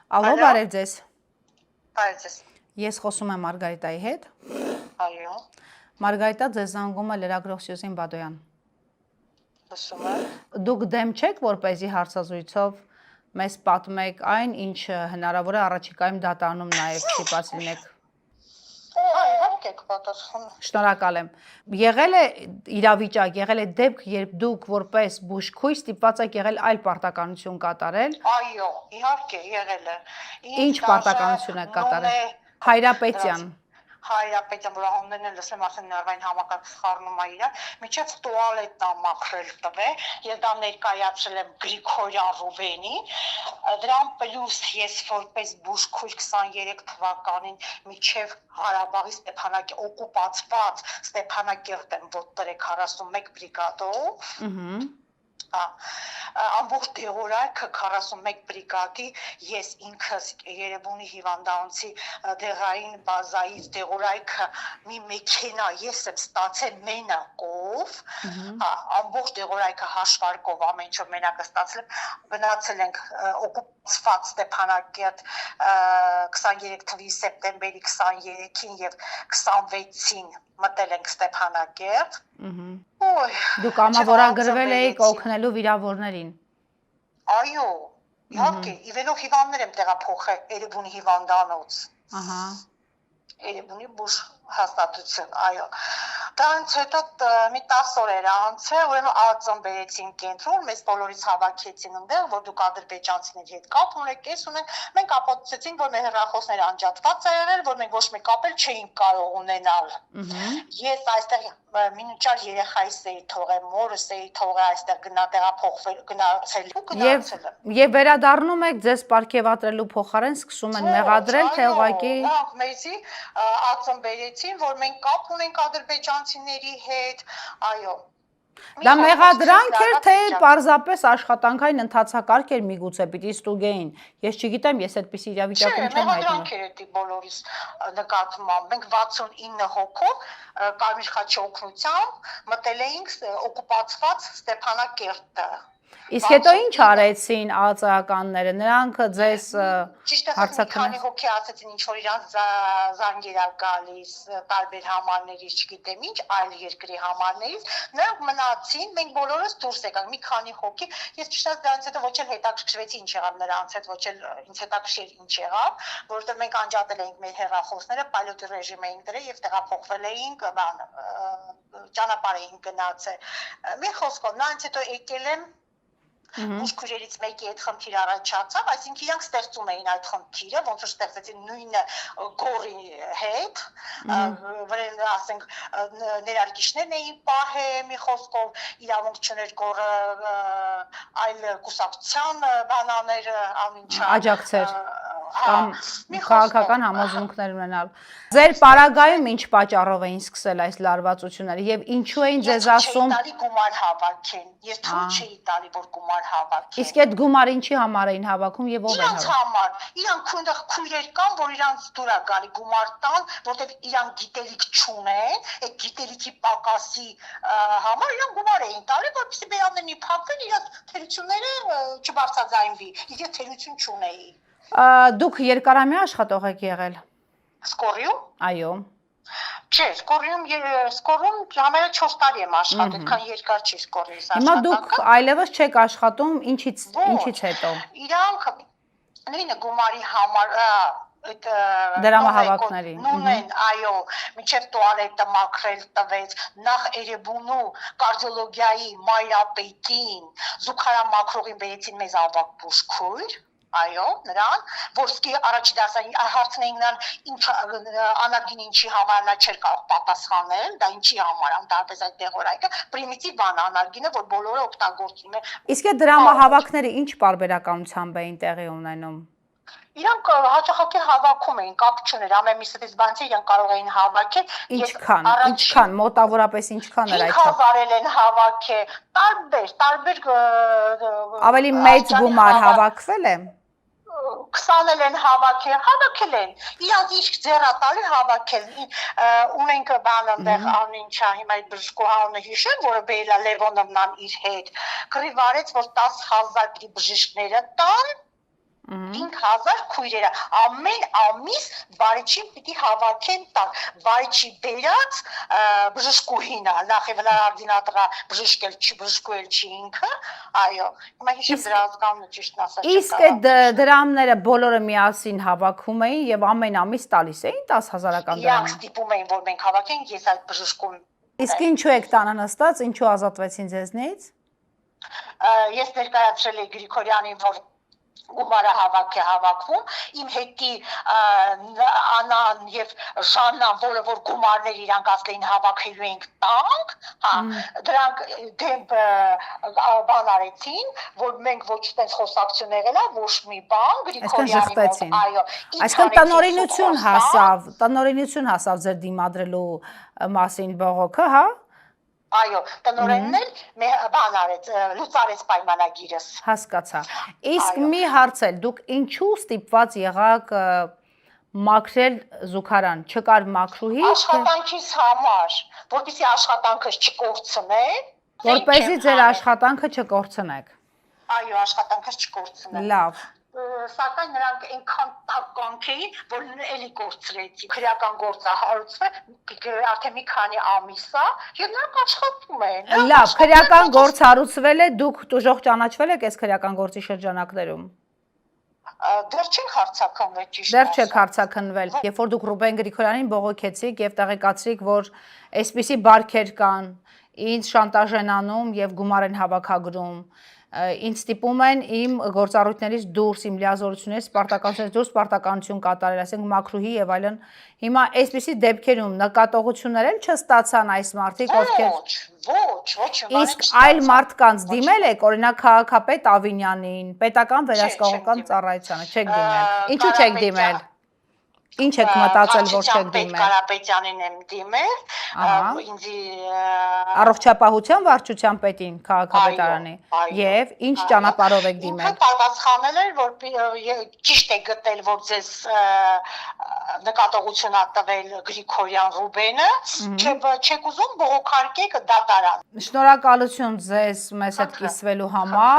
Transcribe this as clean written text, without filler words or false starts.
Ալո, բարև ձեզ։ Բարև ձեզ։ Ես խոսում եմ Մարգարիտայի հետ։ Այո։ Մարգարիտա, ձեզ զանգում է լրագրող Սյուզին Բադոյան։ Լսում եմ։ Դուք դեմ չեք, որպեսզի հարցազրույցով մեզ պատմեք այն, ինչ հնարավոր է առաջիկայում դատարանում նաև շիպած լինեք։ Իհարկե կպատասխանեմ։ Շնորհակալ եմ։ Եղել է իրավիճակ, եղել է դեպք, երբ դուք որպես բուժքույր ստիպված եք եղել այլ պարտականություն կատարել։ Այո, իհարկե եղել է։ Ինչ պարտականություն եք կատարել։ Հայրապետյան։ Հայրապետյան, որ անուններն էլ լսեմ, ասեն ներվային համակարգ սխառնում է իրար, միջև տուալետն ամաքրել տվել, ես դա ներկայացրել եմ Գրիգորյան Ռուբենին, դրան պլյուս ես որպես բուժքույր 23 թվականին միջև Ղարաբաղի օկուպացված Ստեփանակերտ եմ ոտնրել 41 բրիգադով, ամբողջ դեղորայքը 41 բրիգադի ես ինքս Երևանի հիվանդանոցի դեղային բազայից դեղորայքը մի մեքենա ես եմ ստացել մենակով, ամբողջ դեղորայքը հաշվարկով ամեն ինչ մենակը ստացել եմ, գնացել ենք օկուպացված Ստեփանակերտ 23 թվականի սեպտեմբերի 23-ին եւ 26-ին մտել ենք Ստեփանակերտ։ Դուք կամավորագրվել էիք օգնելու վիրավորներին։ Այո, իհարկե, իվենով հիվանդներ եմ տեղափոխել Երևանի հիվանդանոց։ Երևանի բուժ հաստատություն, այո։ Դրանից հետո մի 10 օր էր անցել, ուրեմն ԱԾՄ բերեցին կենտրոն, մեզ բոլորից հավաքեցին այնտեղ, որ դուք ադրբեջանցիների հետ կապ ունեք, կես ունենք, մենք ապացուցեցինք, որ մեր հեռախոսները անջատված է եղել, որ մենք ոչ մի կապ էլ չէինք կարող ունենալ։ Ես այստեղ մինչար երեխայիս էի թողել, մորս էի թողել այստեղ տեղափոխվել, գնացել ու գնացել եմ։ Եվ վերադառնում եք ձեզ պարգևատրելու փոխարեն սկսում են մեղադրել, թե ուղղակի մեզի ԱԾՄ բերեցին, որ մենք կապ ունենք ադրբեջանցիների հետ, այո։ Դա մեղադրանք էր, թե պարզապես աշխատանքային ընթացակարգ էր միգուցե պիտի ստուգեին։ Ես չգիտեմ, ես այդպիսի իրավիճակում չեմ հայտնում։ Մեղադրանք էր էդի բոլորիս նկատմամբ։ Մենք 69 հոգով Կարմիր խաչի օգնությամբ մտել էինք օկուպացված Ստեփանակերտը։ Իսկ հետո ինչ արեցին ԱԾԱ-ականները, նրանք ձեզ հարցակնին։ Քանի հոգի ասեցին ինչ որ իրանց զանգեր ա գալիս տարբեր համարներից, չգիտեմ ինչ, այլ երկրի համարներից, նրանք մնացին, մենք բոլորս դուրս եկանք, մի քանի հոգի, ես ճիշտ ասած դրանից հետո ոչ էլ հետաքրքրվեցի ինչ եղավ նրանց հետ, ոչ էլ ինձ հետաքրքիր ինչ եղավ, որովհետև մենք անջատել էինք մեր հեռախոսները, պայլոտի ռեժիմ էինք դրել եւ տեղափոխվել էինք, ճանապարհ էինք գնացել։ Մի խոսքով, նրանից հետո եկել եմ Բուժքույրերից մեկի այդ խնդիր առաջացավ, այսինքն իրանք ստեղծում էին այդ խնդիրը, ոնց որ ստեղծեցին նույնը գորի հետ, վրան ասենք ներարկիչներն էին պահել, մի խոսքով իրավունք չուներ գորը այլ կուսակցության բանաներ ամինչա աջակցեր կամ քաղաքական համազունքներ ունենալ։ Ձեր պարագայում ինչ պատճառով էին սկսել այս լարվածությունները եւ ինչու էին ձեզ ասում գումար հավաքեն։ Ես թույլ չէի տալի, որ գումար հավաքեն։ Իսկ այդ գումարը ինչի համար էին հավաքում եւ ով էր Իրանց համար։ Իրանք այնտեղ քույրեր կան, որ իրանց դուր է գալի գումար տան, որտեղ իրանք գիտելիք չունեն, այդ գիտելիքի պակասի համար իրանք գումար էին տալի, որպեսզի բերաններն իփակվեն, իրանք թերությունները չբարձրաձայնվի։ Իսկ ես թերություն չունեի։ Դուք երկարամյա աշխատող եք եղել։ Սկորիում։ Այո։ Չէ, սկորում համարյա 4 տարի եմ աշխատել, քան երկար չի սկորիս աշխատանքը։ Հիմա դուք այլևս չեք աշխատում, ինչից հետո։ Իրանք նույնը գումարի համար դրամահավաքների նույն, այո, մինչև տուալետը մաքրել տվեց, նախ Երևանու կարդիոլոգիայի մայրապետին, զուգարամաքրողին բերեցին մեզ ավագ բուժքույր։ Այո, նրան, որ սկի առաջի դասային հարցնեին նրան անարգին ինչի համար նա չէր կարող պատասխանել, դա ինչի համար անտարբեր այդ դեղորայքը, պրիմիտիվ բան անարգինը, որ բոլորը օգտագործում են։ Իսկ այդ դրամահավաքները ինչ պարբերականությամբ էին տեղի ունենում։ Իրանք հաճախակի հավաքում էին, կապ չուներ, ամեն մի ստիպանցի իրանք կարող էին հավաքել։ Ինչքան, մոտավորապես ինչքան էր այդ 5000 են հավաքել, տարբեր ավելի մեծ գումար հավաքվել է։ 20 են հավաքել են, իրանք ինչ ձեռա տալի հավաքել, ունենք բան այնտեղ անինչա, հիմա այդ բժշկուհանը հիշեմ, որը Բեյլա Լևոնովնան իր հետ, կռիվ արեց, որ 10000 բժիշկները տան, 5000 քույրերը ամեն ամիս վարիչին պիտի հավաքեն տան վարիչի բերած բժշկուհին նախ եւ լարդինատրա բժշկել չի ինքը այո հիմա հիշեմ դրա ազգանունը ճիշտ ասած իսկ այդ դրամները բոլորը միասին հավաքում էին եւ ամեն ամիս տալիս էին 10000-ական դրամ իրանք ստիպում էին որ մենք հավաքենք ես այդ բժշկում իսկ ինչու եք տանը նստած ինչու ազատվեցին ձեզնից ես ներկայացրել եմ Գրիգորյանին որ գումարը հավաքում իմ հետի Անան եւ Ժաննան որը որ գումարներ իրանք ասել էին հավաքելու ենք տանք հա դրանք դեպ բան արեցին որ մենք ոչ տես խոսակցություն եղել է ոչ մի բան Գրիգորյանի այո այսքան տնօրինություն հասավ ձեր դիմադրելու մասին բողոքը հա Այո, տնօրենն էլ բան արեց, լուծարեց պայմանագիրս։ Հասկացա։ Իսկ մի հարց էլ, դուք ինչու ստիպված եղաք մաքրել զուգարան, չկար մաքրուհի։ Աշխատանքից համար, որպեսզի աշխատանքս չկորցնեն։ Որպեսզի ձեր աշխատանքը չկորցնեք։ Այո, աշխատանքս չկորցնեն։ Լավ։ Սակայն նրանք այնքան տականք էին, որ էլի կորցրեցի։ Քրեական գործը հարուցվել արդեն մի քանի ամիս է, եւ նրանք աշխատում են։ Լավ, քրեական գործ հարուցվել է, դուք տուժող ճանաչվել եք այս քրեական գործի շրջանակներում։ Դեռ չենք հարցակնվել ճիշտ։ Դեռ չեք հարցակնվել։ Երբ որ դուք Ռուբեն Գրիգորյանին բողոքեցիք եւ տեղեկացրիք, որ այսպիսի բարքեր կան, ինձ շանտաժ են անում եւ գումար են հավաքագրում, ինձ ստիպում են իմ գործառույթներից դուրս, իմ լիազորություններից սպարտականությունից դուրս սպարտականություն կատարել, ասենք մաքրուհի եւ այլն։ Հիմա այսպիսի դեպքերում նկատողություններ էլ չստացան այս մարդիկ, ովքեր Ոչ, իսկ այլ մարդկանց դիմել եք, օրինակ քաղաքապետ Ավինյանին, պետական վերահսկողական ծառայությանը, չեք դիմել։ Ինչու չեք դիմել։ Ինչ եք մտածել, որ չեք դիմել։ Կարապետյանին եմ դիմել, ինձ Առողջապահության վարչության պետին քաղաքապետարանի եւ ինչ ճանապարհով եք դիմել։ Ինքը պատասխանել էր, որ ճիշտ է գտել, որ ձեզ նկատողություն ա տվել Գրիգորյան Ռուբենը, չեք ուզում բողոքարկեք դատարան։ Շնորհակալություն ձեզ մեզ հետ կիսվելու համար։